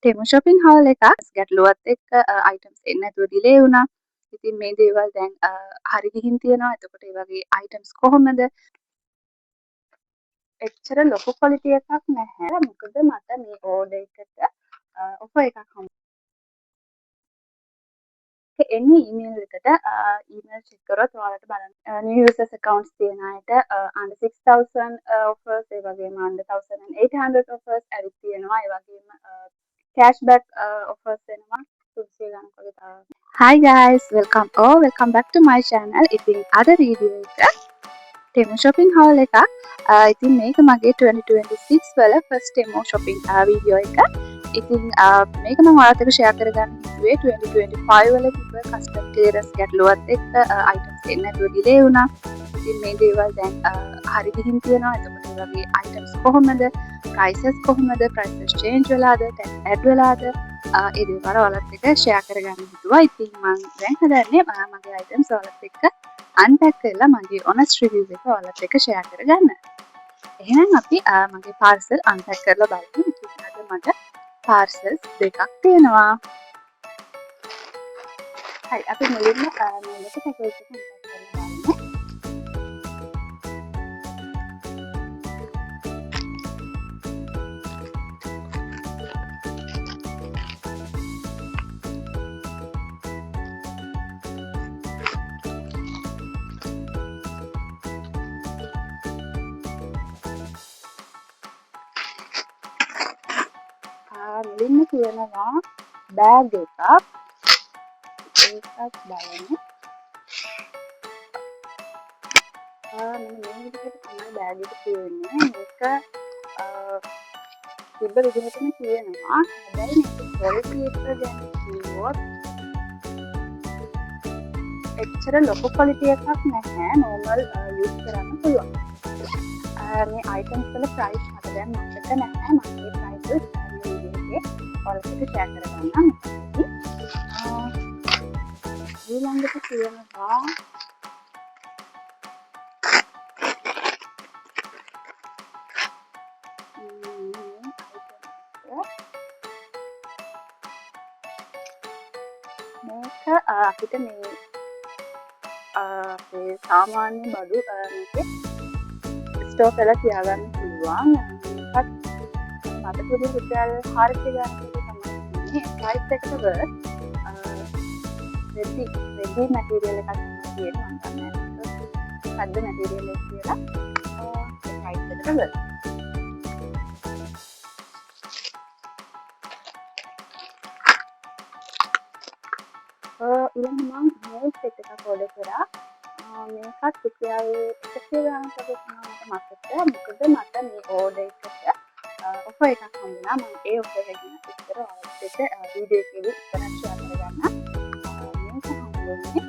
ටෙමු shopping haul එකක් ගැටලුවත් එක්ක items එන්නේ නැතුව delay වුණා. ඉතින් මේ දේවල් දැන් හරි ගිහින් තියෙනවා. එතකොට ඒ වගේ items කොහොමද? එච්චර ලොකු quality එකක් නැහැ. මොකද මට මේ order එකට offer එකක් එන්නේ email එකට email check කරොත් ඔයාලට බලන්න new users accounts තියෙන අයට under 6000 offers ඒ වගේම under 1800 offers ඇවිත් තියෙනවා. ඒ වගේම cashback offers එනවා. Hi guys, welcome back to my channel. ඉතින් අද වීඩියෝ එක ටෙමු shopping haul එකක්. ඉතින් මේක මගේ 2026 වල first ටෙමු shopping වීඩියෝ එක. ඉතින් මේක මම ඔයාලත් එක්ක share කරගන්න හිතුවේ 2025 වල තිබ්බ custom clearance ගැටලුවත් එක්ක items එන්නේ නැතුව delay වුණා. ඉතින් මේ දේවල් දැන් හරි ගිහින් තියෙනවා. එතකොට මේ වගේ items කොහොමද? prices කොහොමද? prices change වෙලාද? tax add වෙලාද? ඒ දේවල් ඔයාලත් එක්ක share කරගන්න හිතුවා. ඉතින් මම දැන් හදන්නේ මගේ items ඔයාලත් එක්ක unpack කරලා මගේ honest review එක ඔයාලත් එක්ක share කරගන්න. එහෙනම් අපි මගේ parcel unpack කරලා බලමු. ඉතින් අද මට parcels දෙකක් තියෙනවා. හරි අපි මුලින්ම මේක package එක unpack කරලා බලමු. මුලින්ම තියෙනවා bag එකක්. ඒකත් බලමු. මෙන්න මේ විදිහට තමයි bag එක තියෙන්නේ. මේක තිබ්බ විදිහටම තියෙනවා. හැබැයි මේක quality එක ගැන කිව්වොත් එච්චර ලොකු quality එකක් නැහැ. normal use කරන්න පුළුවන්. මේ items වල price මට දැන් මතක නැහැ. මම මේ prices මේ විදිහේ ඔයාලට share කරගන්නම්. ඊළඟට තියෙනවා මේක අපිට මේ සාමාන්‍ය බඩු මේකේ ස්ටෝක් කරලා තියාගන්න පුළුවන්. මේකත් මට පොඩි රුපියල් 400 ගානකට තමයි ප්‍රයිස් එකට worth ready material එකක් තමයි මම ගන්න. මොකද්ද material එක කියලා ප්‍රයිස් එකට worth. ඊළඟ මම nail set එකක් order කරා. මේකත් රුපියල් 100 ගානකට තමයි මට මතක. මොකද මට මේ order එකට offer එකක් හම්බුණා. මම ඒ offer එක ගැන විස්තර ඔයාලට වීඩියෝ එකේදී ඉස්සරහට share කරගන්නම්. මේක හම්බුනේ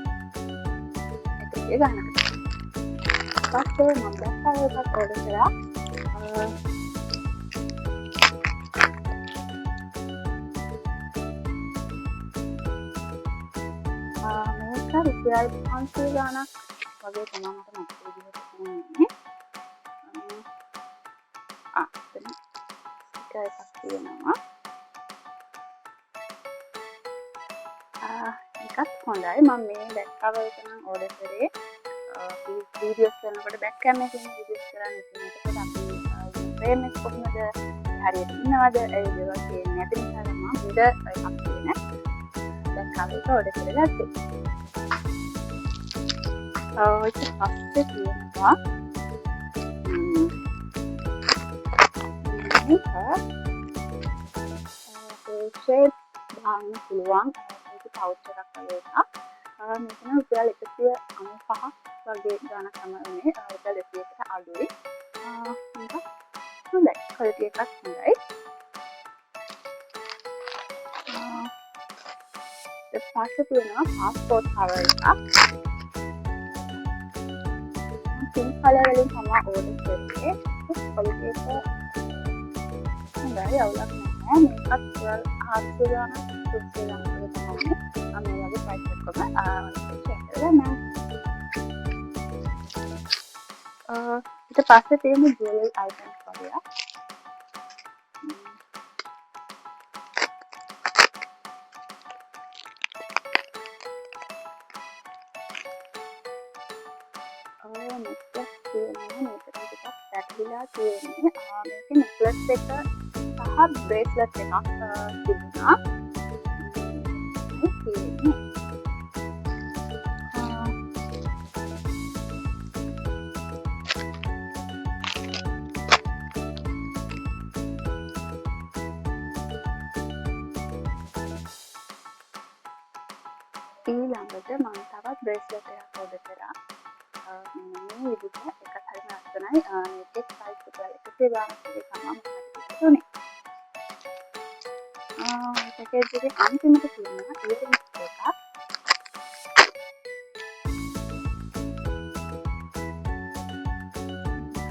100 ගානකට. පස්සේ මම දැක්කා එකක් order කරා. මේක රුපියල් 500 ගානක් වගේ තමයි මට මතක විදිහට තියෙන්නේ. එකක් තියෙනවා. එකත් හොඳයි. මම මේ back cover එක නම් order කරේ videos කරනකොට back cam එකෙන් videos කරන්න. ඉතින් එතකොට අපි frame එක කොහොමද හරියට ඉන්නවද ඒ දේවල් කියන්නේ නැති නිසා මම උඩ එකක් තියෙන back cover එක order කරලා ගත්තා. ඊට පස්සේ තියෙනවා ෂේඩ් දාන්න පුළුවන් ඒක පවුච් එකක් වගේ එකක්. මෙතන රුපියල් 195ක් වගේ ගාණක් තමයි මේ රුපියල් 200කට අඩුයි. මේක හොඳයි. quality එකක් හොඳයි. ඊට පස්සේ තියෙනවා passport cover එකක්. pink color වලින් තමයි order කරේ. quality එක හොඳයි. අවුලක් නැහැ. මේකත් රුපියල් 400 ගාණක් 300 ගාණක් වගේ තමයි. මේ වගේ price එකකම share කරගන්න. ඊට පස්සේ තියෙන jewelry items වගේ. වෙලා තියෙන්නේ මේකේ නෙක්ලස් එක සහ බ්‍රේස්ලට් එකක් තිබුණා. තියෙන්නේ ඊළඟට මම තවත් බ්‍රේස්ලට් එකක් ඕඩර් කරා. මේ විදිහට එකත් හරිම ලස්සනයි. මේකේ ප්‍රයිස් එක 100 ගානක් වගේ තමයි මට තිබුණේ. පැකේජ් එකේ අන්තිමට තියෙනවා ඉයරින්ග්ස් එකක්.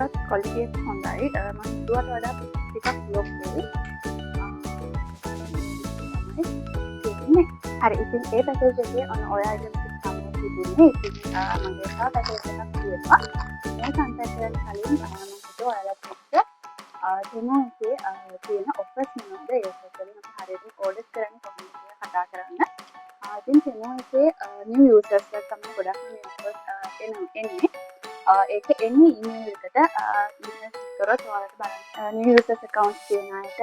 ඒකත් ක්වොලිටි එක හොඳයි. මම හිතුවට වඩා ටිකක් ලොක් වෙයි. හරි ඉතින් ඒ පැකේජ් එකේ ඔන්න ඔය අයිටම්ස් ටික තමයි තිබුණේ. ඉතින් මගේ තව පැකේජ් එකක් තියෙනවා. මේ කන්ටැක්ට් කරන්න කලින් මම හිතුවා ඔයාලත් එක්ක Temu එකේ තියෙන ඔෆර්ස් මොනවද ඒ ඔෆර්ස් වලින් අපි හරියට ඕඩර් කරන්නේ කොහොමද කියලා කතා කරන්න. ඉතින් Temu එකේ new users ලා තමයි ගොඩක්ම මේ ඔෆර්ස් එන්නේ. ඒක එන්නේ ඊමේල් එකට ඊමේල් ක්ලික් කරොත් ඔයාලට බලන්න new users accounts තියෙන අයට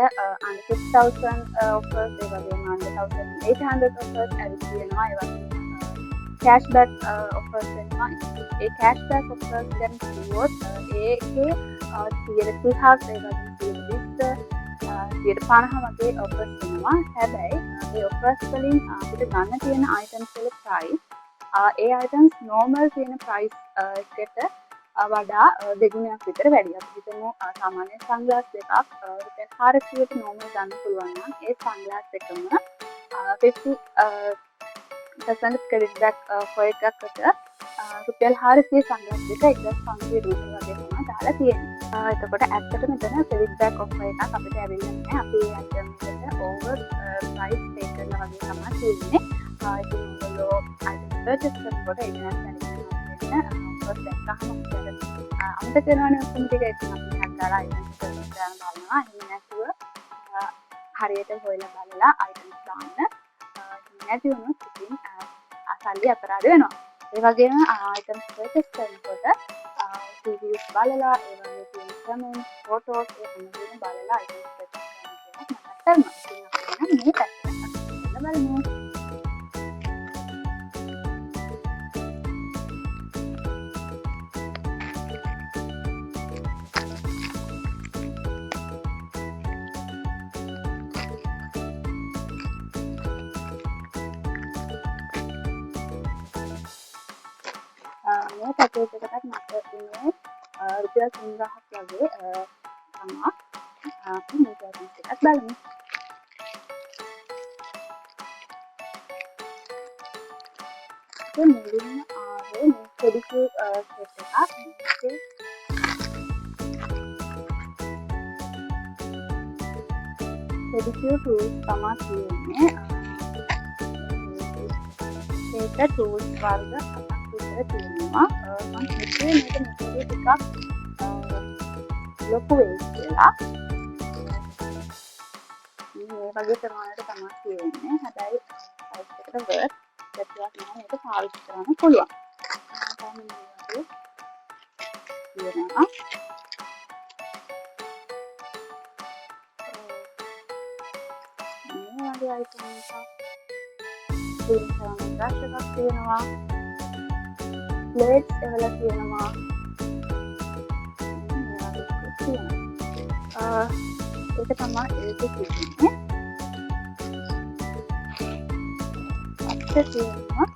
under 6000 offers ඒ වගේම under 1800 offers ඇවිත් තියෙනවා. ඒ වගේම cashback offers එනවා. ඒ cashback offers ගැන කිව්වොත් ඒකේ 30%ක් ඒ වගේම 50% වගේ offers එනවා. හැබැයි ඒ offers වලින් අපිට ගන්න තියෙන items වල price ඒ items normal තියෙන price එකට වඩා දෙගුණයක් විතර වැඩි. අපි හිතමු සාමාන්‍ය සන්ග්ලාස් දෙකක් රුපියල් 400ට normal ගන්න පුළුවන් නම් ඒ සන්ග්ලාස් එකම 50% credit back for එකකට රුපියල් 400 සන්ග්ලාස් දෙක 1500 වගේ තමයි දාලා තියෙන්නේ. එතකොට ඇත්තටම මෙතන credit back offer එකක් අපිට ඇවිල්ලා නැහැ. අපි item එකට over price pay කරනවා වගේ තමයි තියෙන්නේ. ඉතින් ඔයගොල්ලෝ item purchase කරනකොට ඒ වෙනස් වෙනවා. offers දැක්කහම අමතක වෙනවනේ ඔක්කොම ටික. ඉතින් අපි හැක්කලා items purchase කරන්න බලනවා. එහෙම නැතුව හරියට හොයලා බලලා items දාන්න. නැති වුණොත් ඉතින් සල්ලි අපරාධ වෙනවා. ඒ වගේම items purchase කරනකොට reviews බලලා ඒ වගේ තියෙන comments, photos ඒ හැමදේම බලලා items purchase කරන්න කියලා මතක් කරනවා. ඉතින් අපි මේ පැත්තට බලමු. මේ පැකේජ් එකකට මට ඉන්නේ රුපියල් 3000ක් වගේ තමයි. අපි මේක එකක් බලමු. මුලින්ම ආවේ මේ පෙඩිකියුර් සෙට් එකක්. පෙඩිකියුර් ටූල්ස් තමයි තියෙන්නේ. ඒක ටූල්ස් වර්ග තියෙනවා. මම හිතුවේ මේක මෙතනදී ටිකක් ලොකු වෙයි කියලා. මේ වගේ ප්‍රමාණයකට තමයි තියෙන්නේ. හැබැයි සයිස් එකට වර්ත් දෙකක් නම් මේක පාවිච්චි කරන්න පුළුවන්. තමයි මේ වගේ තියෙනවා. මේ වගේ අයිටම් එකක් තියෙනවා. brush එකක් තියෙනවා. plates එවලා තියෙනවා. ඒක තමයි ඒකේ තියෙන්නේ. අපිට තියෙනවා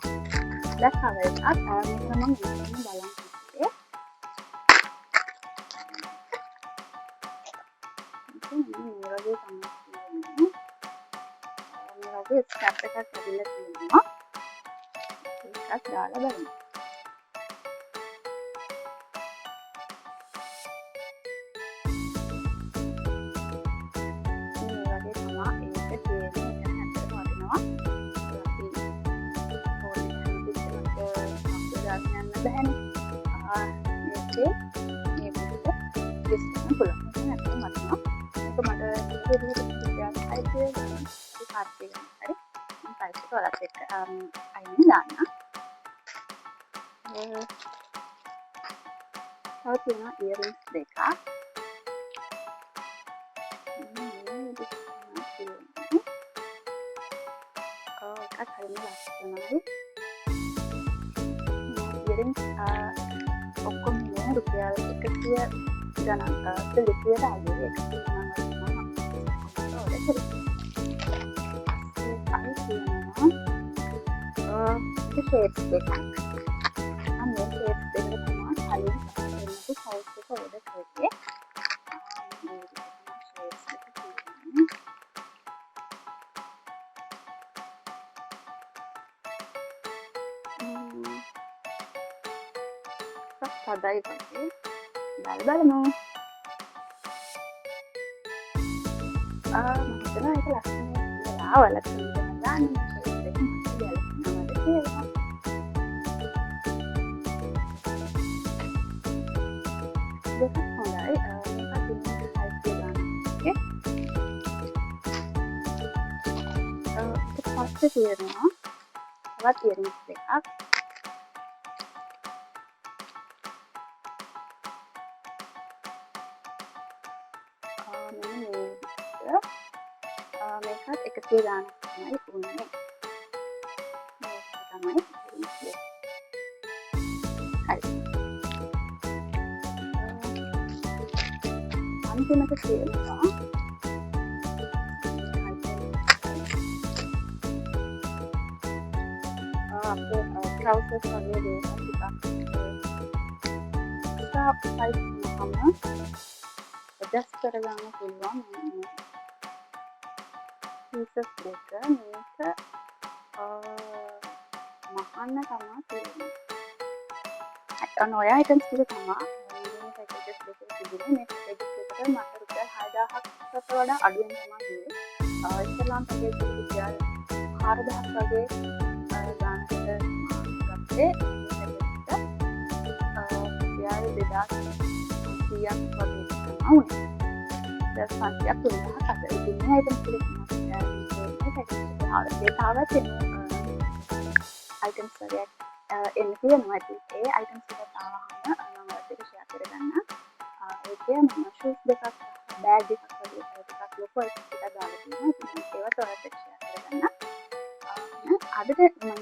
black color එකක්. මේක මම ඉස්සෙල්ලා බලන් හිටියේ. ඉතින් මේ වගේ තමයි තියෙන්නේ. මේ වගේ ස්ටැප් එකක් ඇවිල්ලා තියෙනවා. ඒකත් දාලා බලමු. බැහැනේ. මේකේ මේ විදිහට ටෙස්ට් කරන්න පුළුවන්. ඒක නැත්නම් මතනවා. මේක මට විදිහට ටිකක් අයිතිය කාර්යය ගන්න. හරි. මම ප්‍රයිස් එක ඔයාලත් එක්ක අයින් දාන්න. තව තියෙනවා ඉයරින්ග්ස් දෙකක්. එකත් හරිම ලස්සනයි. ඉයරින්ස් ඔක්කොම රුපියල් 100 ගණන් ලිපියට අගේ 100 ගණන් ඕඩර් කරේ. අය තියෙනවා ෂේප්ස් දෙකක්. මම මේ ෂේප්ස් දෙක තමයි කලින් දෙන්නපු සයිස් එක ඕඩර් කරේ. සදයි වගේ බලමු. මම හිතනවා ඒක ලස්සනයි කියලා. ඔයාලත් හිතන්න දාන්න මේ ෂේප් එක මට ගැලපෙනවද කියලා. දෙකක් හොඳයි. මේකත් ඉන්නේ සයිස් ගන්න. ඕකේ. ඊට පස්සේ තියෙනවා තවත් ඉයරින්ස් දෙකක්. මේකත් 100 ගානක් තමයි උන්නේ. මේක තමයි හරි. අන්තිමට තියෙනවා අපේ ට්‍රවුසර්ස් වගේ දේවල් ටිකක් ස්ටාප් සයිස් වුණාම ඇඩ්ජස්ට් කරගන්න පුළුවන්. පීසස් දෙක මේක මහන්න තමා තියෙන්නේ. ඔය අයිටම්ස් ටික තමා මේ පැකේජස් දෙකේ තිබුණේ. මේ පැකේජස් එකට මට රුපියල් 6000කට වඩා අඩුවෙන් තමයි ගියේ. ඉස්ලාම් පැකේජ් එක රුපියල් 4000ක් වගේ ගානකට ගත්තේ. මේ පැකේජ් එක රුපියල් 2500ක් වගේ තමයි උනේ. 500ක් 3000ක් අතර. ඉතින් මේ අයිටම්ස් ටික තාවත් අයිටම්ස් වගේ එන්න තියෙනවා. ඉතින් ඒ අයිටම්ස් ටික තාවහම මම ඔයාලට ෂෙයා කරගන්න. ඒකේ මම ෂූස් දෙකක් බෑග් එකක් වගේ ටිකක් ලොකු අයිටම්ස් ටිකක් දාලා තියෙනවා. ඉතින් ඒවත් ඔයාලට ෂෙයා කරගන්න. අදට මම